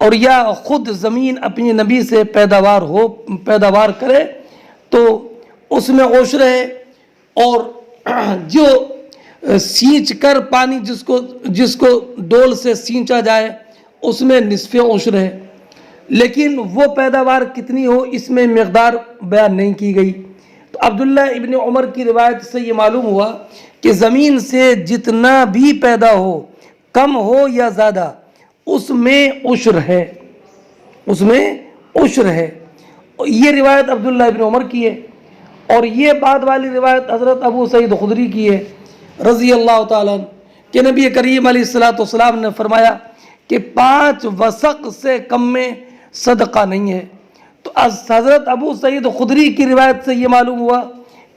اور یا خود زمین اپنی نبی سے پیداوار کرے تو اس میں عشر ہے. اور جو سینچ کر پانی جس کو ڈول سے سینچا جائے اس میں نصف عشر ہے. لیکن وہ پیداوار کتنی ہو اس میں مقدار بیان نہیں کی گئی. تو عبداللہ ابن عمر کی روایت سے یہ معلوم ہوا کہ زمین سے جتنا بھی پیدا ہو، کم ہو یا زیادہ، اس میں عشر ہے، اس میں عشر ہے. یہ روایت عبداللہ ابن عمر کی ہے. اور یہ بعد والی روایت حضرت ابو سعید خدری کی ہے رضی اللہ تعالیٰ عنہ کہ نبی کریم علیہ السلام نے فرمایا کہ 5 وسق سے کم میں صدقہ نہیں ہے. تو حضرت ابو سعید خدری کی روایت سے یہ معلوم ہوا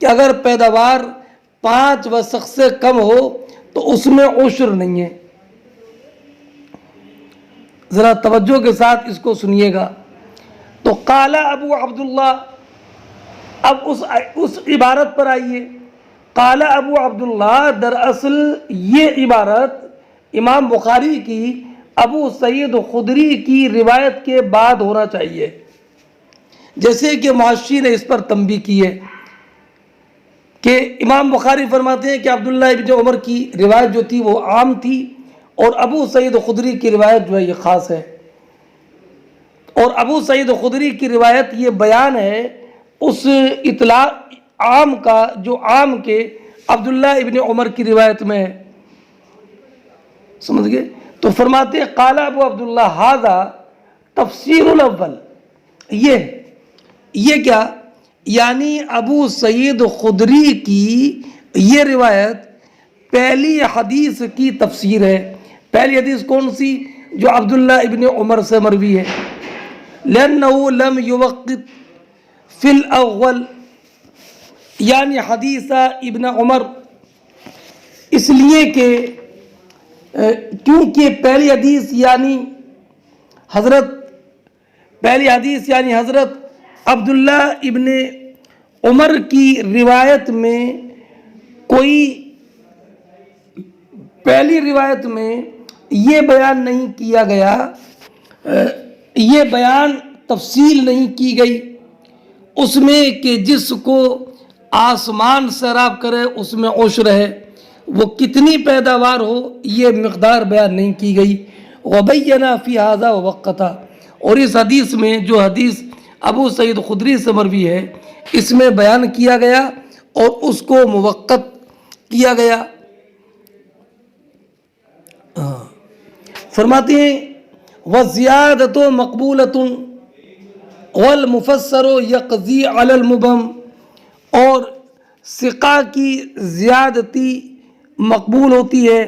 کہ اگر پیداوار 5 وسق سے کم ہو تو اس میں عشر نہیں ہے. ذرا توجہ کے ساتھ اس کو سنیے گا. تو قال ابو عبداللہ، اب اس عبارت پر آئیے. قال ابو عبداللہ، دراصل یہ عبارت امام بخاری کی ابو سعید خدری کی روایت کے بعد ہونا چاہیے، جیسے کہ معاشی نے اس پر تنبیہ کی ہے کہ امام بخاری فرماتے ہیں کہ عبداللہ ابن عمر کی روایت جو تھی وہ عام تھی اور ابو سعید خدری کی روایت جو ہے یہ خاص ہے. اور ابو سعید خدری کی روایت یہ بیان ہے اس اطلاع عام کا جو عام کے عبداللہ ابن عمر کی روایت میں ہے. سمجھ گئے؟ تو فرماتے ہیں قال ابو عبداللہ ھذا تفسیر الاول. یہ کیا؟ یعنی ابو سعید خدری کی یہ روایت پہلی حدیث کی تفسیر ہے. پہلی حدیث کون سی؟ جو عبداللہ ابن عمر سے مروی ہے. لأنه لم يوقت فی الاول، یعنی حدیث ابن عمر، اس لیے کہ کیونکہ پہلی حدیث یعنی حضرت عبداللہ ابن عمر کی روایت میں پہلی روایت میں یہ بیان نہیں کیا گیا، یہ بیان تفصیل نہیں کی گئی اس میں کہ جس کو آسمان سیراب کرے اس میں عشر ہے، وہ کتنی پیداوار ہو یہ مقدار بیان نہیں کی گئی. وبین فی ھذا ووقتا، اور اس حدیث میں جو حدیث ابو سعید خدری سے مروی ہے اس میں بیان کیا گیا اور اس کو موقت کیا گیا۔ فرماتے ہیں وَالزِّيَادَةُ مَقْبُولَةٌ وَالْمُفَسَّرُ يَقْضِي عَلَى الْمُبْهَمِ، اور ثقہ کی زیادتی مقبول ہوتی ہے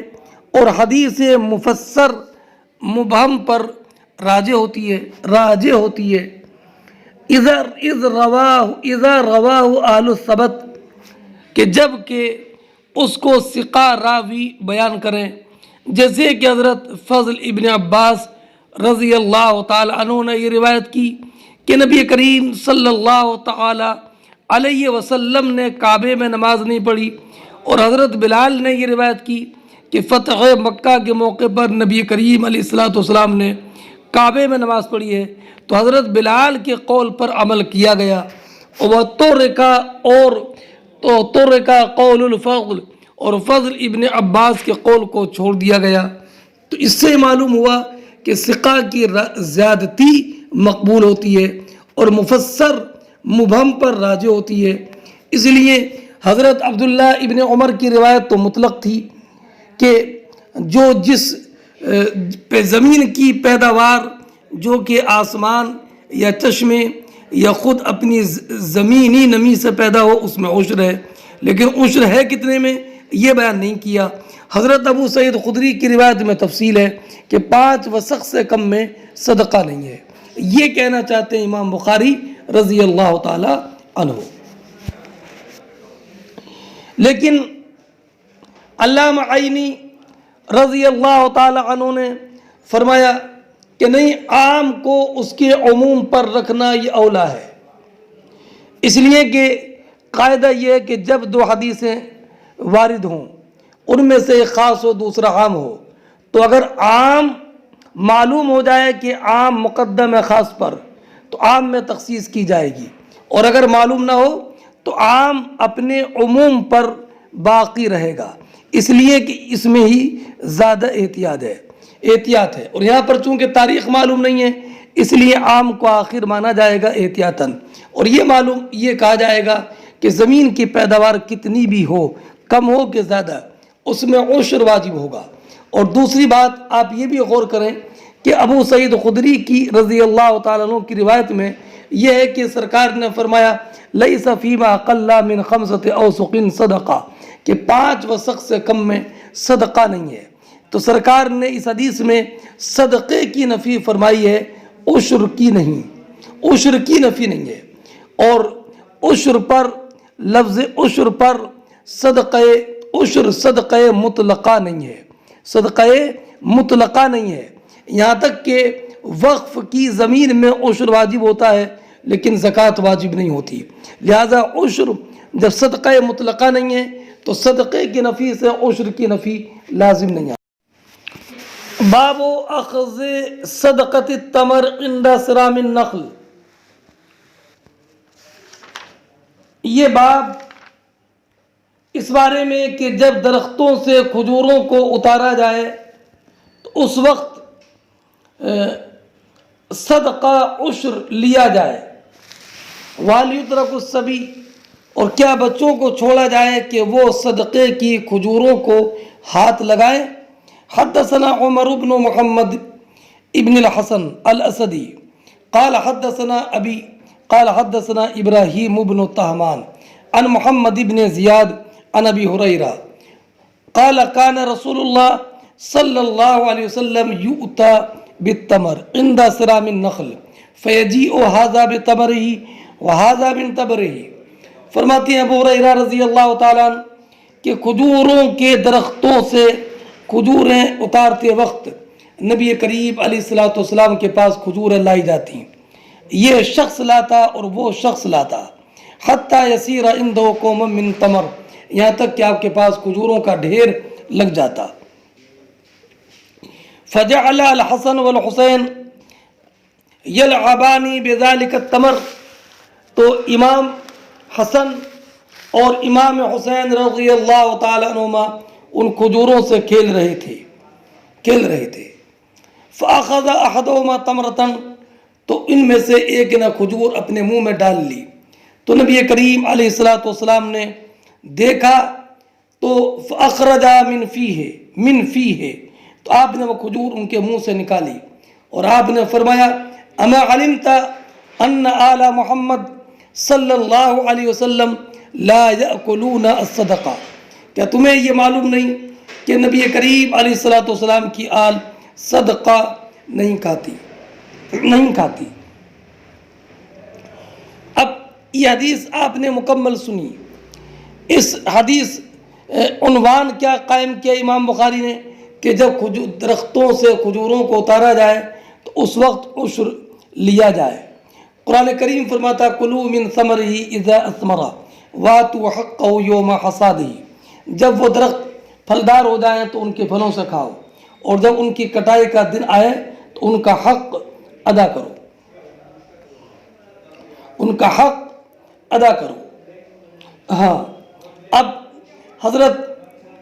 اور حدیث مفسر مبہم پر راجع ہوتی ہے۔ اذا رواہ اہل الثبت، کہ جب کہ اس کو ثقہ راوی بیان کریں، جیسے کہ حضرت فضل ابن عباس رضی اللہ تعالی عنہ نے یہ روایت کی کہ نبی کریم صلی اللہ تعالی علیہ وسلم نے کعبے میں نماز نہیں پڑھی، اور حضرت بلال نے یہ روایت کی کہ فتح مکہ کے موقع پر نبی کریم علیہ السلام نے کعبے میں نماز پڑھی ہے، تو حضرت بلال کے قول پر عمل کیا گیا، اور ترک قول الفضل، اور فضل ابن عباس کے قول کو چھوڑ دیا گیا۔ تو اس سے معلوم ہوا کہ ثقہ کی زیادتی مقبول ہوتی ہے اور مفسر مبہم پر راجع ہوتی ہے۔ اس لیے حضرت عبداللہ ابن عمر کی روایت تو مطلق تھی کہ جو جس پہ زمین کی پیداوار جو کہ آسمان یا چشمے یا خود اپنی زمینی نمی سے پیدا ہو اس میں عشر ہے، لیکن عشر ہے کتنے میں یہ بیان نہیں کیا۔ حضرت ابو سعید خدری کی روایت میں تفصیل ہے کہ 5 وسق سے کم میں صدقہ نہیں ہے، یہ کہنا چاہتے ہیں امام بخاری رضی اللہ تعالی عنہ۔ لیکن علامہ عینی رضی اللہ تعالی عنہ نے فرمایا کہ نہیں، عام کو اس کے عموم پر رکھنا یہ اولا ہے، اس لیے کہ قاعدہ یہ ہے کہ جب 2 حدیثیں وارد ہوں ان میں سے ایک خاص ہو دوسرا عام ہو، تو اگر عام معلوم ہو جائے کہ عام مقدم ہے خاص پر تو عام میں تخصیص کی جائے گی، اور اگر معلوم نہ ہو تو عام اپنے عموم پر باقی رہے گا، اس لیے کہ اس میں ہی زیادہ احتیاط ہے۔ اور یہاں پر چونکہ تاریخ معلوم نہیں ہے اس لیے عام کو آخر مانا جائے گا احتیاطاً، اور یہ کہا جائے گا کہ زمین کی پیداوار کتنی بھی ہو، کم ہو کہ زیادہ، اس میں عشر واجب ہوگا۔ اور دوسری بات آپ یہ بھی غور کریں کہ ابو سعید خدری کی رضی اللہ تعالیٰ عنہ کی روایت میں یہ ہے کہ سرکار نے فرمایا لیس فیما اقل من 5 اوسق صدقہ، کہ 5 وسق سے کم میں صدقہ نہیں ہے۔ تو سرکار نے اس حدیث میں صدقے کی نفی فرمائی ہے، عشر کی نفی نہیں ہے، اور عشر پر لفظ عشر پر صدقہ مطلقہ نہیں ہے، یہاں تک کہ وقف کی زمین میں عشر واجب ہوتا ہے لیکن زکوٰۃ واجب نہیں ہوتی، لہذا عشر جب صدقہ مطلقہ نہیں ہے تو صدقے کی نفی سے عشر کی نفی لازم نہیں ہے۔ باب اخذ صدقۃ التمر عند صرام النخل، یہ باب اس بارے میں کہ جب درختوں سے کھجوروں کو اتارا جائے تو اس وقت صدقہ عشر لیا جائے، وَلْيُتْرَكُ الصَّبِيُّ، اور کیا بچوں کو چھوڑا جائے کہ وہ صدقے کی کھجوروں کو ہاتھ لگائیں۔ حدثنا عمر بن محمد ابن الحسن الاسدی قال حدثنا ابی قال حدثنا ابراہیم بن طہمان عن محمد بن زیاد عن ابی ہریرہ قال كان رسول اللہ صلی اللہ علیہ وسلم یؤتى بالتمر عند صرام النخل فیجیء هذا بتمره وهذا من تمره۔ فرماتے ہیں ابو ہریرہ رضی اللہ تعالیٰ عنہ کہ کھجوروں کے درختوں سے کھجوریں اتارتے وقت نبی کریم علیہ السلام کے پاس کھجوریں لائی جاتی، یہ شخص لاتا اور وہ شخص لاتا، حتیٰ یسیر عنده قوم من تمر، یہاں تک کہ آپ کے پاس کھجوروں کا ڈھیر لگ جاتا۔ فجعل الحسن والحسین یلعبان بذلك التمر، تو امام حسن اور امام حسین رضی اللہ تعالیٰ عنہما ان کھجوروں سے کھیل رہے تھے۔ فأخذ أحدهما تمرة، تو ان میں سے ایک نے کھجور اپنے منہ میں ڈال لی. تو نبی کریم علیہ الصلوۃ والسلام نے دیکھا تو فأخرج من فیہ، تو آپ نے وہ کھجور ان کے منہ سے نکالی اور آپ نے فرمایا اما علمت ان آل محمد صلی اللہ علیہ وسلم لا یأکلون الصدقہ، کیا تمہیں یہ معلوم نہیں کہ نبی کریم علیہ الصلوۃ والسلام کی آل صدقہ نہیں کھاتی. اب یہ حدیث آپ نے مکمل سنی. اس حدیث عنوان کیا قائم کیا امام بخاری نے کہ جب درختوں سے کھجوروں کو اتارا جائے تو اس وقت عشر لیا جائے. قرآن کریم فرماتا کلوا من ثمرہ اذا اثمر وآتوا حقہ یوم حصادہ، جب وہ درخت پھلدار ہو جائیں تو ان کے پھلوں سے کھاؤ، اور جب ان کی کٹائی کا دن آئے تو ان کا حق ادا کرو. ہاں، اب حضرت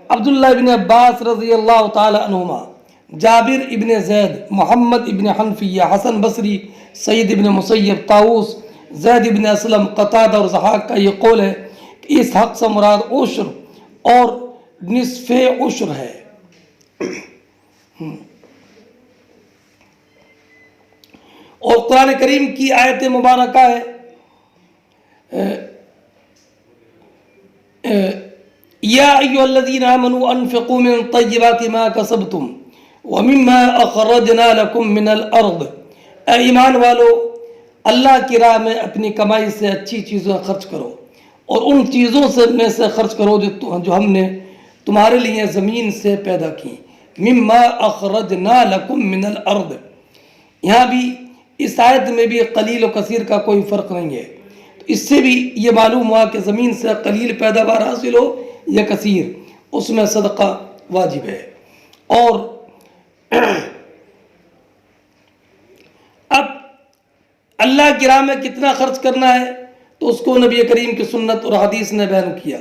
عبداللہ ابن عباس رضی اللہ تعالی عنہما، جابر ابن زید، محمد ابن حنفیہ، حسن بصری، سعید ابن مسیب، طاؤس، زید ابن اسلم، قتادہ اور ضحاک کا یہ قول ہے کہ اس حق سے مراد عشر اور نصف عشر ہے. اور قرآن کریم کی آیت مبارکہ ہے یا ایھا الذین آمنوا انفقوا من طیبات ما کسبتم ومما اخرجنا لکم من الارض، اے ایمان والو اللہ کی راہ میں اپنی کمائی سے اچھی چیزیں خرچ کرو، اور ان چیزوں میں سے خرچ کرو جو ہم نے تمہارے لیے زمین سے پیدا کی. مما اخرجنا لکم من الارض، یہاں بھی اس آیت میں بھی قلیل و کثیر کا کوئی فرق نہیں ہے. تو اس سے بھی یہ معلوم ہوا کہ زمین سے قلیل پیداوار حاصل ہو یا کثیر، اس میں صدقہ واجب ہے. اور اب اللہ کی راہ میں کتنا خرچ کرنا ہے تو اس کو نبی کریم کی سنت اور حدیث نے بیان کیا.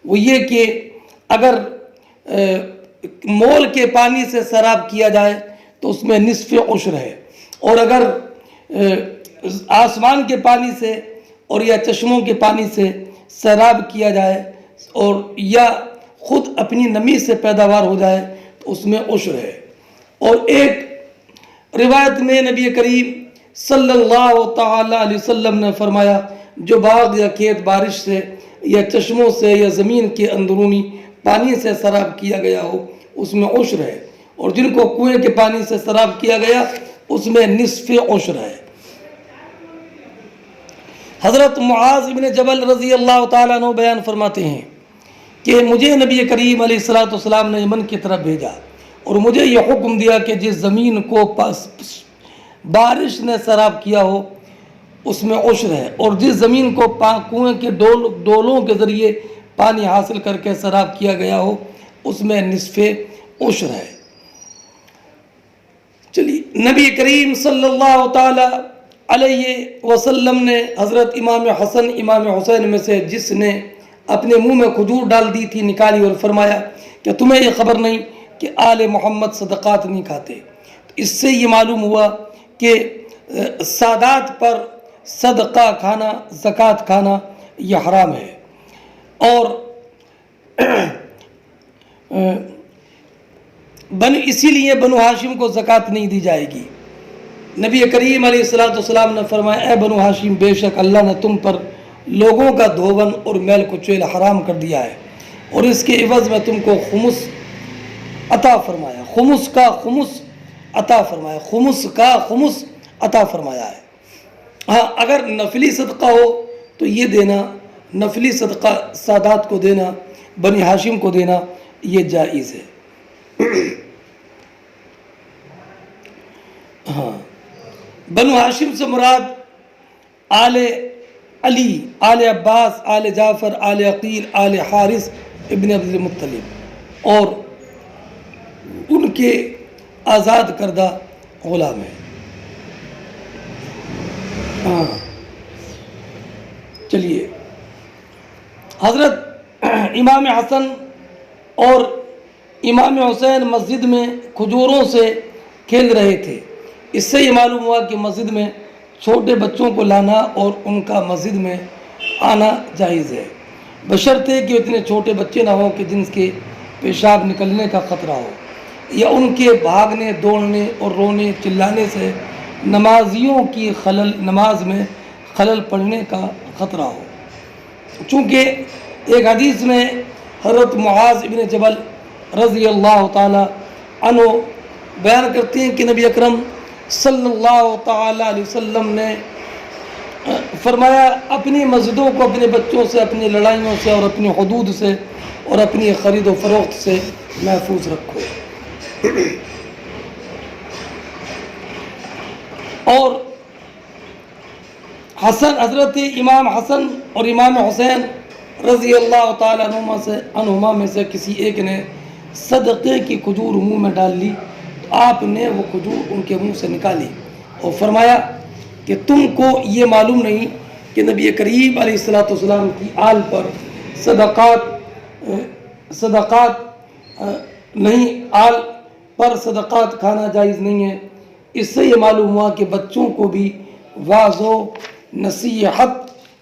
وہ یہ کہ اگر مول کے پانی سے سیراب کیا جائے تو اس میں نصف عشر ہے، اور اگر آسمان کے پانی سے اور یا چشموں کے پانی سے سیراب کیا جائے اور یا خود اپنی نمی سے پیداوار ہو جائے تو اس میں عشر ہے. اور ایک روایت میں نبی کریم صلی اللہ تعالی علیہ وسلم نے فرمایا جو باغ یا کھیت بارش سے یا چشموں سے یا زمین کے اندرونی پانی سے سیراب کیا گیا ہو اس میں عشر ہے، اور جن کو کنویں کے پانی سے سیراب کیا گیا اس میں نصف عشر ہے. حضرت معاذ بن جبل رضی اللہ تعالیٰ عنہ بیان فرماتے ہیں کہ مجھے نبی کریم علیہ الصلوۃ والسلام نے یمن کی طرف بھیجا اور مجھے یہ حکم دیا کہ جس زمین کو بارش نے سیراب کیا ہو اس میں عشر ہے، اور جس زمین کو کنویں کے ڈولوں کے ذریعے پانی حاصل کر کے سیراب کیا گیا ہو اس میں نصف عشر ہے. چلیے، نبی کریم صلی اللہ تعالی علیہ وسلم نے حضرت امام حسن امام حسین میں سے جس نے اپنے منہ میں کھجور ڈال دی تھی نکالی اور فرمایا کہ تمہیں یہ خبر نہیں کہ آل محمد صدقات نہیں کھاتے. اس سے یہ معلوم ہوا کہ سادات پر صدقہ کھانا، زکوٰۃ کھانا یہ حرام ہے. اور اسی لیے بنو ہاشم کو زکوٰۃ نہیں دی جائے گی. نبی کریم علیہ الصلوۃ والسلام نے فرمایا اے بنو ہاشم، بے شک اللہ نے تم پر لوگوں کا دھوون اور میل کچیل حرام کر دیا ہے، اور اس کے عوض میں تم کو خمس عطا فرمایا، خمس کا خمس عطا فرمایا ہے. ہاں، اگر نفلی صدقہ ہو تو یہ دینا، نفلی صدقہ سادات کو دینا، بنی ہاشم کو دینا یہ جائز ہے. ہاں، بنو ہاشم سے مراد آل علی، آل عباس، آل جعفر، آل عقیل، آل حارث ابن عبد المطلب اور ان کے آزاد کردہ غلام ہیں. ہاں، چلیے، حضرت امام حسن اور امام حسین مسجد میں کھجوروں سے کھیل رہے تھے۔ اس سے یہ معلوم ہوا کہ مسجد میں چھوٹے بچوں کو لانا اور ان کا مسجد میں آنا جائز ہے، بشرطے کہ اتنے چھوٹے بچے نہ ہوں کہ جن کے پیشاب نکلنے کا خطرہ ہو، یا ان کے بھاگنے دوڑنے اور رونے چلانے سے نمازیوں کی نماز میں خلل پڑنے کا خطرہ ہو۔ چونکہ ایک حدیث میں حضرت معاذ ابن جبل رضی اللہ تعالی عنہ بیان کرتے ہیں کہ نبی اکرم صلی اللہ تعالی علیہ وسلم نے فرمایا، اپنی مسجدوں کو اپنے بچوں سے، اپنی لڑائیوں سے اور اپنی حدود سے اور اپنی خرید و فروخت سے محفوظ رکھو۔ اور حضرت امام حسن اور امام حسین رضی اللہ تعالیٰ عنہما میں سے کسی ایک نے صدقے کی کھجور منہ میں ڈال لی، تو آپ نے وہ کھجور ان کے منہ سے نکالی اور فرمایا کہ تم کو یہ معلوم نہیں کہ نبی کریم علیہ السلام کی آل پر صدقات نہیں، آل پر صدقات کھانا جائز نہیں ہے۔ اس سے یہ معلوم ہوا کہ بچوں کو بھی واعظ و نصیحت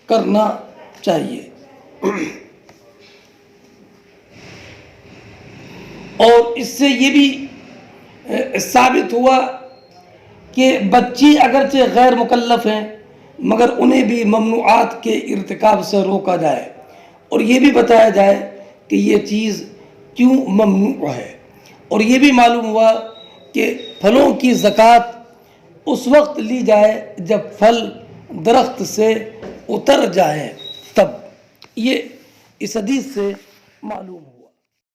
کرنا چاہیے۔ اور اس سے یہ بھی ثابت ہوا کہ بچے اگرچہ غیر مکلف ہیں مگر انہیں بھی ممنوعات کے ارتکاب سے روکا جائے، اور یہ بھی بتایا جائے کہ یہ چیز کیوں ممنوع ہے۔ اور یہ بھی معلوم ہوا کہ پھلوں کی زکوٰۃ اس وقت لی جائے جب پھل درخت سے اتر جائے، تب یہ اس حدیث سے معلوم ہوا۔